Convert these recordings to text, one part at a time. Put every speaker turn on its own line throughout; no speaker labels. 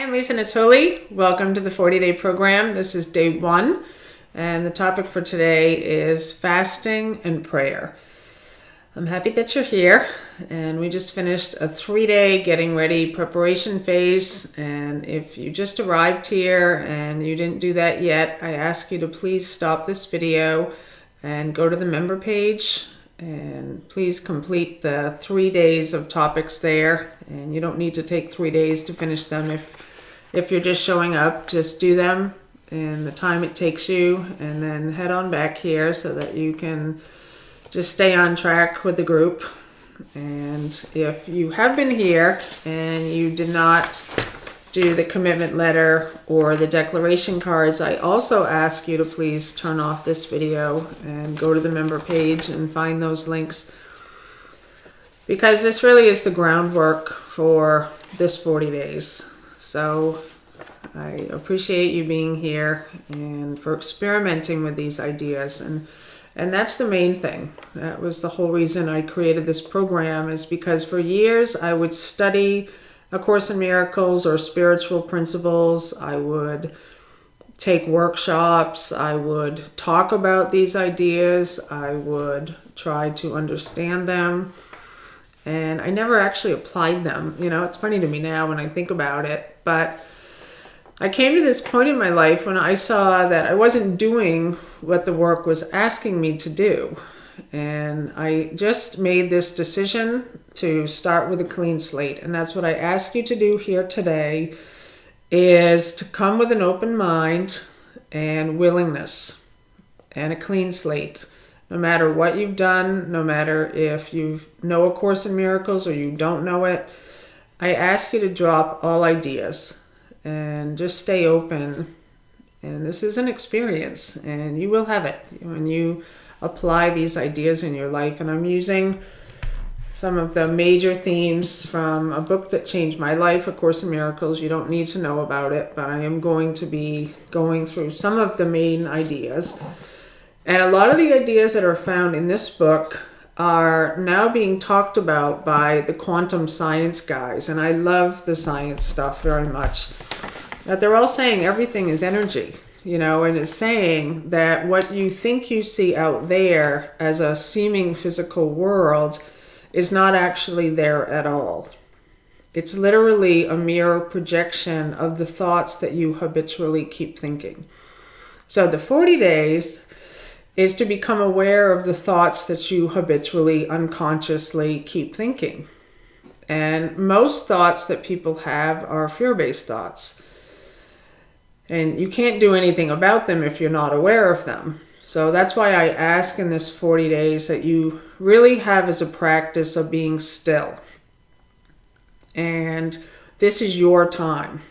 I'm Lisa Natoli. Welcome to the 40-day program. This is day 1, and the topic for today is fasting and prayer. I'm happy that you're here, and we just finished a 3-day getting ready preparation phase, and if you just arrived here and you didn't do that yet, I ask you to please stop this video and go to the member page, and please complete the 3 days of topics there. And you don't need to take 3 days to finish them. If you're just showing up, just do them in the time it takes you, and then head on back here so that you can just stay on track with the group. And if you have been here and you did not do the commitment letter or the declaration cards, I also ask you to please turn off this video and go to the member page and find those links, because this really is the groundwork for this 40 days. So I appreciate you being here and for experimenting with these ideas. And that's the main thing. That was the whole reason I created this program, is because for years I would study A Course in Miracles or spiritual principles. I would take workshops. I would talk about these ideas. I would try to understand them. And I never actually applied them. You know, it's funny to me now when I think about it, but I came to this point in my life when I saw that I wasn't doing what the work was asking me to do. And I just made this decision to start with a clean slate. And that's what I ask you to do here today, is to come with an open mind and willingness and a clean slate. No matter what you've done, no matter if you know A Course in Miracles or you don't know it, I ask you to drop all ideas and just stay open. And this is an experience, and you will have it when you apply these ideas in your life. And I'm using some of the major themes from a book that changed my life, A Course in Miracles. You don't need to know about it, but I am going to be going through some of the main ideas. And a lot of the ideas that are found in this book are now being talked about by the quantum science guys. And I love the science stuff very much. That they're all saying everything is energy, you know, and it's saying that what you think you see out there as a seeming physical world is not actually there at all. It's literally a mirror projection of the thoughts that you habitually keep thinking. So the 40 days is to become aware of the thoughts that you habitually, unconsciously keep thinking. And most thoughts that people have are fear-based thoughts. And you can't do anything about them if you're not aware of them. So that's why I ask in this 40 days that you really have as a practice of being still. And this is your time.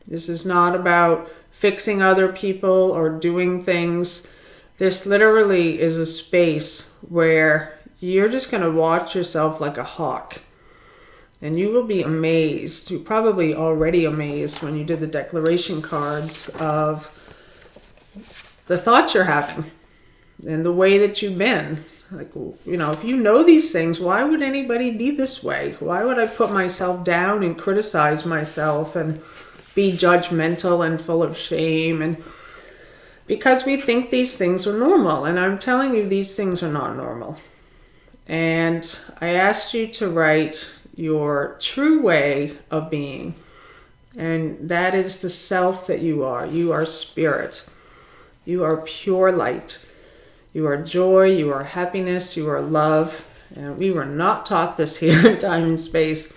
This is not about fixing other people or doing things. This literally is a space where you're just going to watch yourself like a hawk. And you will be amazed. You're probably already amazed when you did the declaration cards of the thoughts you're having and the way that you've been. Like, you know, if you know these things, why would anybody be this way? Why would I put myself down and criticize myself and be judgmental and full of shame? And because we think these things are normal. And I'm telling you, these things are not normal. And I asked you to write your true way of being. And that is the self that you are. You are spirit. You are pure light. You are joy. You are happiness. You are love. And we were not taught this here in time and space.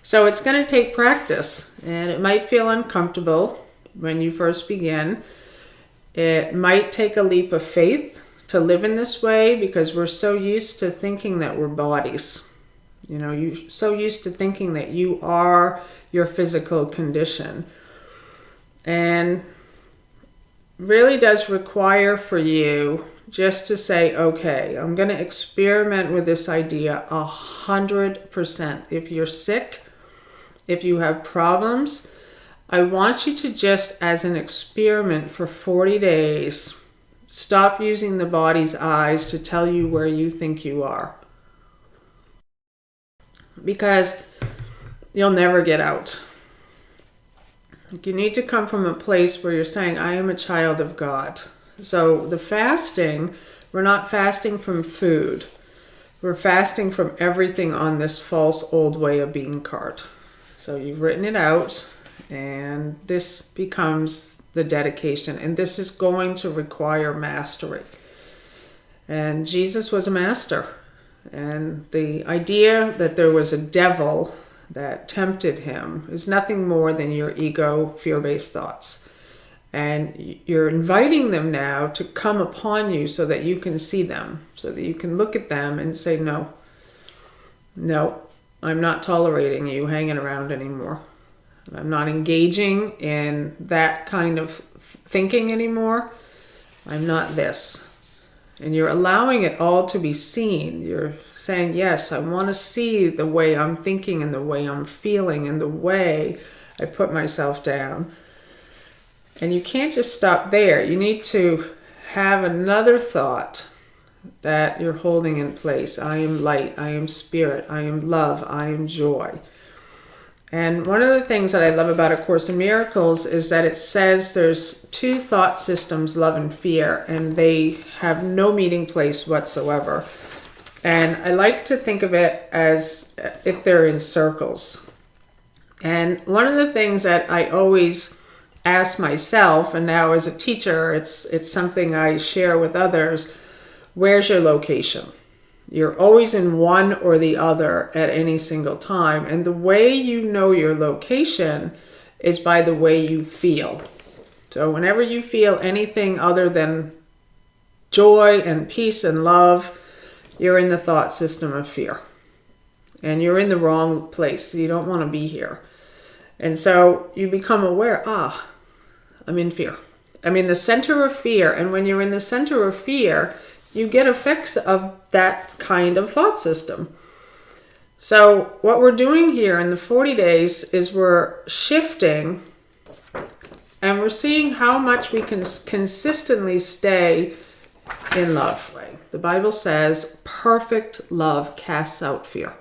So it's going to take practice. And it might feel uncomfortable when you first begin. It might take a leap of faith to live in this way, because we're so used to thinking that we're bodies. You know, you're so used to thinking that you are your physical condition. And really does require for you just to say, okay, I'm going to experiment with this idea 100%. If you're sick, if you have problems, I want you to just, as an experiment for 40 days, stop using the body's eyes to tell you where you think you are. Because you'll never get out. You need to come from a place where you're saying, I am a child of God. So the fasting, we're not fasting from food. We're fasting from everything on this false old way of being card. So you've written it out, and this becomes the dedication. And this is going to require mastery. And Jesus was a master. And the idea that there was a devil that tempted him is nothing more than your ego, fear-based thoughts. And you're inviting them now to come upon you so that you can see them, so that you can look at them and say, no, I'm not tolerating you hanging around anymore. I'm not engaging in that kind of thinking anymore. I'm not this. And you're allowing it all to be seen. You're saying, yes, I want to see the way I'm thinking and the way I'm feeling and the way I put myself down. And you can't just stop there. You need to have another thought that you're holding in place. I am light. I am spirit. I am love. I am joy. And one of the things that I love about A Course in Miracles is that it says there's two thought systems, love and fear, and they have no meeting place whatsoever. And I like to think of it as if they're in circles. And one of the things that I always ask myself, and now as a teacher, it's something I share with others, where's your location? You're always in one or the other at any single time. And the way you know your location is by the way you feel. So whenever you feel anything other than joy and peace and love, you're in the thought system of fear. And you're in the wrong place. You don't want to be here. And so you become aware, I'm in fear. I'm in the center of fear. And when you're in the center of fear, you get effects of that kind of thought system. So what we're doing here in the 40 days is we're shifting and we're seeing how much we can consistently stay in love. The Bible says perfect love casts out fear.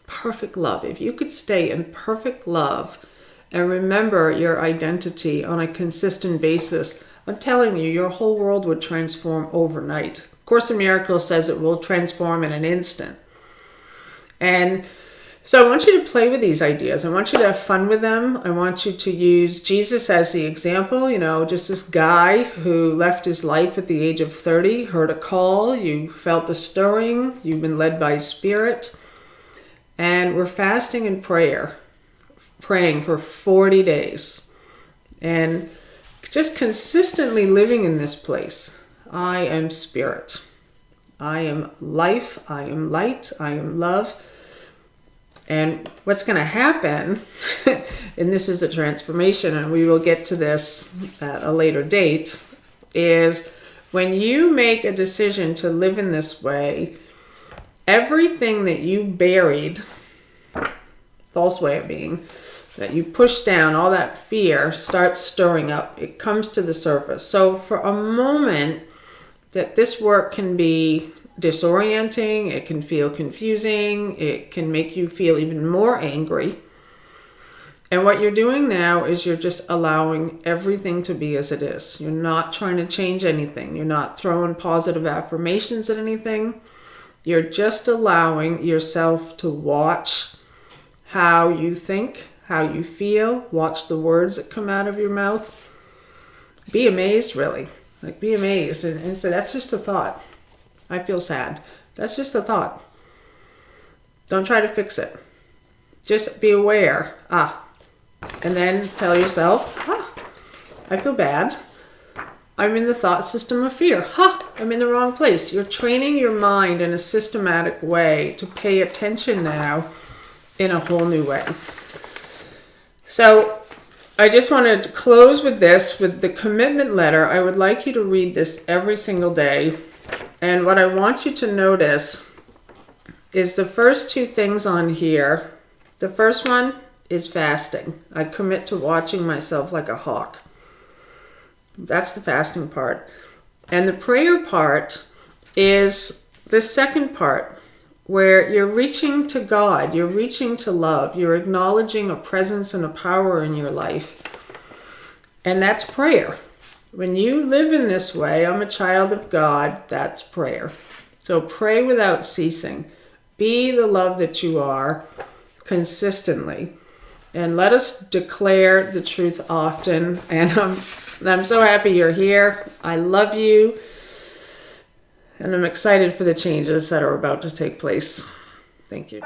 Perfect love. If you could stay in perfect love and remember your identity on a consistent basis, I'm telling you, your whole world would transform overnight. Course in Miracles says it will transform in an instant. And so I want you to play with these ideas. I want you to have fun with them. I want you to use Jesus as the example. Just this guy who left his life at the age of 30, heard a call, you felt a stirring, you've been led by Spirit. And we're fasting and praying for 40 days. And just consistently living in this place. I am spirit. I am life. I am light. I am love. And what's going to happen, and this is a transformation, and we will get to this at a later date, is when you make a decision to live in this way, everything that you buried, false way of being, that you push down, all that fear starts stirring up. It comes to the surface. So for a moment, that this work can be disorienting, it can feel confusing, it can make you feel even more angry. And what you're doing now is you're just allowing everything to be as it is. You're not trying to change anything. You're not throwing positive affirmations at anything. You're just allowing yourself to watch how you think, how you feel, watch the words that come out of your mouth. Be amazed, really. Be amazed and say, that's just a thought. I feel sad. That's just a thought. Don't try to fix it. Just be aware. And then tell yourself, I feel bad. I'm in the thought system of fear. I'm in the wrong place. You're training your mind in a systematic way to pay attention now in a whole new way. So I just want to close with this, with the commitment letter. I would like you to read this every single day. And what I want you to notice is the first two things on here. The first one is fasting. I commit to watching myself like a hawk. That's the fasting part. And the prayer part is the second part, where you're reaching to God, you're reaching to love, you're acknowledging a presence and a power in your life. And that's prayer. When you live in this way, I'm a child of God, that's prayer. So pray without ceasing. Be the love that you are consistently. And let us declare the truth often. And I'm so happy you're here. I love you. And I'm excited for the changes that are about to take place. Thank you.